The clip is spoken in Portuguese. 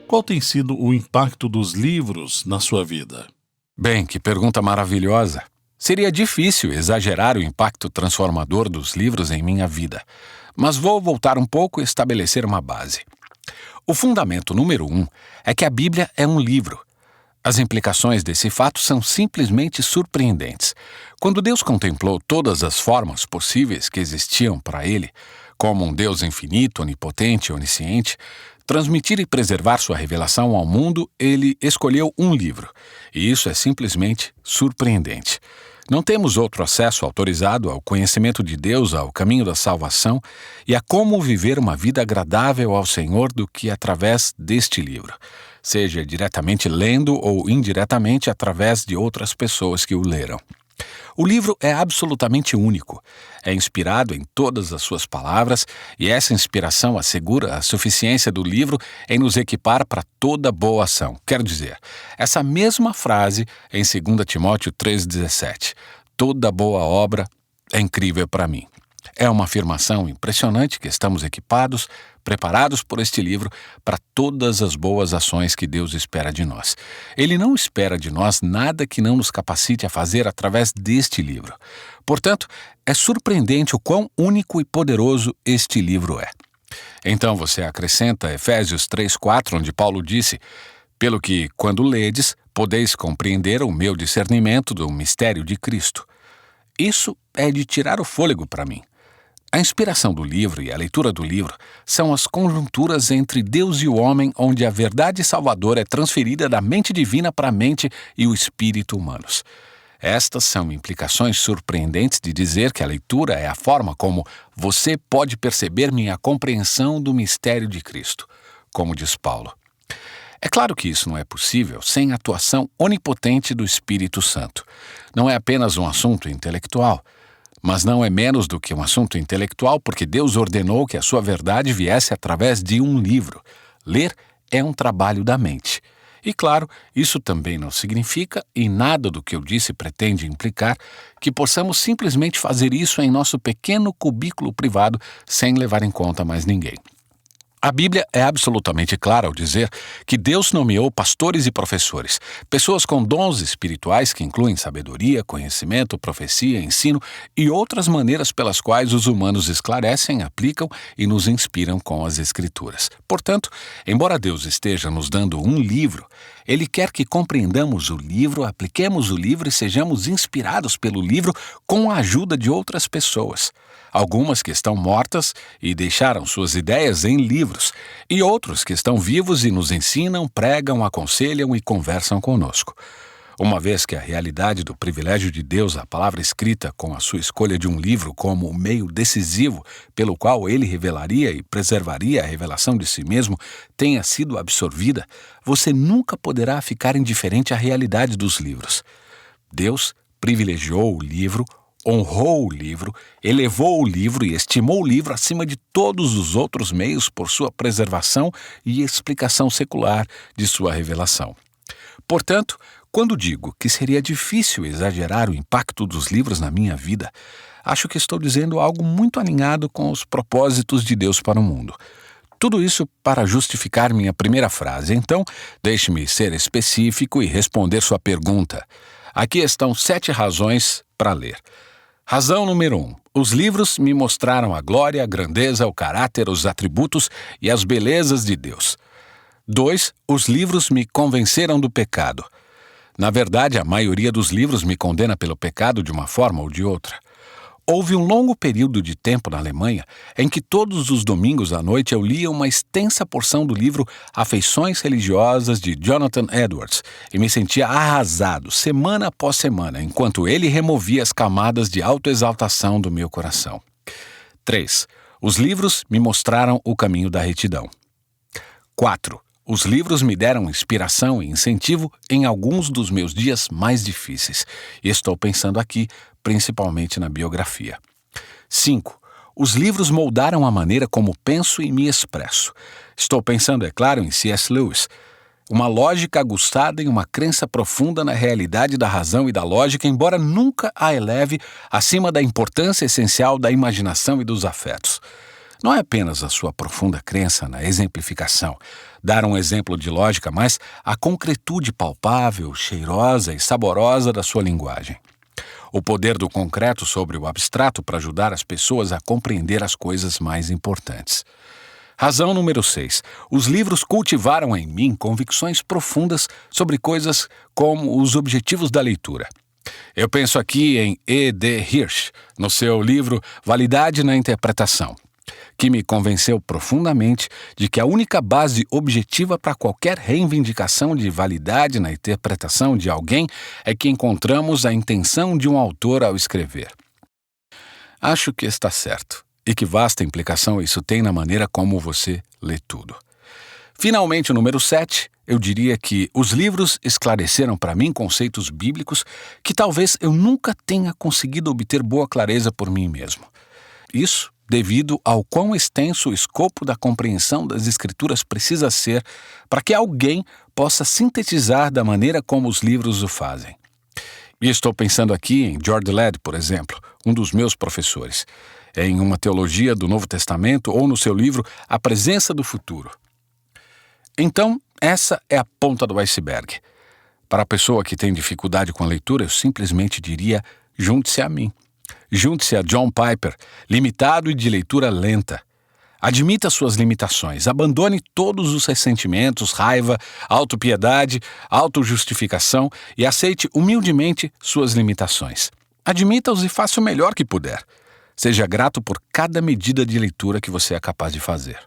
Qual tem sido o impacto dos livros na sua vida? Bem, que pergunta maravilhosa. Seria difícil exagerar o impacto transformador dos livros em minha vida, mas vou voltar um pouco e estabelecer uma base. O fundamento número 1 é que a Bíblia é um livro. As implicações desse fato são simplesmente surpreendentes. Quando Deus contemplou todas as formas possíveis que existiam para Ele, como um Deus infinito, onipotente e onisciente, transmitir e preservar sua revelação ao mundo, Ele escolheu um livro. E isso é simplesmente surpreendente. Não temos outro acesso autorizado ao conhecimento de Deus, ao caminho da salvação e a como viver uma vida agradável ao Senhor do que através deste livro, seja diretamente lendo ou indiretamente através de outras pessoas que o leram. O livro é absolutamente único, é inspirado em todas as suas palavras e essa inspiração assegura a suficiência do livro em nos equipar para toda boa ação. Quero dizer, essa mesma frase em 2 Timóteo 3,17, toda boa obra é incrível para mim. É uma afirmação impressionante que estamos equipados, preparados por este livro para todas as boas ações que Deus espera de nós. Ele não espera de nós nada que não nos capacite a fazer através deste livro. Portanto, é surpreendente o quão único e poderoso este livro é. Então você acrescenta Efésios 3,4, onde Paulo disse: pelo que, quando ledes, podeis compreender o meu discernimento do mistério de Cristo. Isso é de tirar o fôlego para mim. A inspiração do livro e a leitura do livro são as conjunturas entre Deus e o homem, onde a verdade salvadora é transferida da mente divina para a mente e o espírito humanos. Estas são implicações surpreendentes de dizer que a leitura é a forma como você pode perceber minha compreensão do mistério de Cristo, como diz Paulo. É claro que isso não é possível sem a atuação onipotente do Espírito Santo. Não é apenas um assunto intelectual, mas não é menos do que um assunto intelectual porque Deus ordenou que a sua verdade viesse através de um livro. Ler é um trabalho da mente. E claro, isso também não significa, e nada do que eu disse pretende implicar, que possamos simplesmente fazer isso em nosso pequeno cubículo privado sem levar em conta mais ninguém. A Bíblia é absolutamente clara ao dizer que Deus nomeou pastores e professores, pessoas com dons espirituais que incluem sabedoria, conhecimento, profecia, ensino e outras maneiras pelas quais os humanos esclarecem, aplicam e nos inspiram com as Escrituras. Portanto, embora Deus esteja nos dando um livro, Ele quer que compreendamos o livro, apliquemos o livro e sejamos inspirados pelo livro com a ajuda de outras pessoas. Algumas que estão mortas e deixaram suas ideias em livros, e outros que estão vivos e nos ensinam, pregam, aconselham e conversam conosco. Uma vez que a realidade do privilégio de Deus, a palavra escrita com a sua escolha de um livro como o meio decisivo pelo qual ele revelaria e preservaria a revelação de si mesmo, tenha sido absorvida, você nunca poderá ficar indiferente à realidade dos livros. Deus privilegiou o livro, honrou o livro, elevou o livro e estimou o livro acima de todos os outros meios por sua preservação e explicação secular de sua revelação. Portanto, quando digo que seria difícil exagerar o impacto dos livros na minha vida, acho que estou dizendo algo muito alinhado com os propósitos de Deus para o mundo. Tudo isso para justificar minha primeira frase. Então, deixe-me ser específico e responder sua pergunta. Aqui estão 7 razões para ler. Razão número 1. Os livros me mostraram a glória, a grandeza, o caráter, os atributos e as belezas de Deus. 2. Os livros me convenceram do pecado. Na verdade, a maioria dos livros me condena pelo pecado de uma forma ou de outra. Houve um longo período de tempo na Alemanha em que todos os domingos à noite eu lia uma extensa porção do livro Afeições Religiosas de Jonathan Edwards e me sentia arrasado semana após semana, enquanto ele removia as camadas de autoexaltação do meu coração. 3. Os livros me mostraram o caminho da retidão. 4. Os livros me deram inspiração e incentivo em alguns dos meus dias mais difíceis. E estou pensando aqui, principalmente na biografia. 5. Os livros moldaram a maneira como penso e me expresso. Estou pensando, é claro, em C.S. Lewis. Uma lógica aguçada e uma crença profunda na realidade da razão e da lógica, embora nunca a eleve acima da importância essencial da imaginação e dos afetos. não é apenas a sua profunda crença na exemplificação, dar um exemplo de lógica, mas a concretude palpável, cheirosa e saborosa da sua linguagem. O poder do concreto sobre o abstrato para ajudar as pessoas a compreender as coisas mais importantes. Razão número 6. Os livros cultivaram em mim convicções profundas sobre coisas como os objetivos da leitura. Eu penso aqui em E.D. Hirsch, no seu livro Validade na Interpretação, que me convenceu profundamente de que a única base objetiva para qualquer reivindicação de validade na interpretação de alguém é que encontramos a intenção de um autor ao escrever. Acho que está certo, e que vasta implicação isso tem na maneira como você lê tudo. Finalmente, o número 7, eu diria que os livros esclareceram para mim conceitos bíblicos que talvez eu nunca tenha conseguido obter boa clareza por mim mesmo. Isso devido ao quão extenso o escopo da compreensão das Escrituras precisa ser para que alguém possa sintetizar da maneira como os livros o fazem. E estou pensando aqui em George Ladd, por exemplo, um dos meus professores, em uma teologia do Novo Testamento ou no seu livro A Presença do Futuro. Então, essa é a ponta do iceberg. Para a pessoa que tem dificuldade com a leitura, eu simplesmente diria: junte-se a mim. Junte-se a John Piper, limitado e de leitura lenta. Admita suas limitações, abandone todos os ressentimentos, raiva, autopiedade, autojustificação e aceite humildemente suas limitações. Admita-os e faça o melhor que puder. Seja grato por cada medida de leitura que você é capaz de fazer.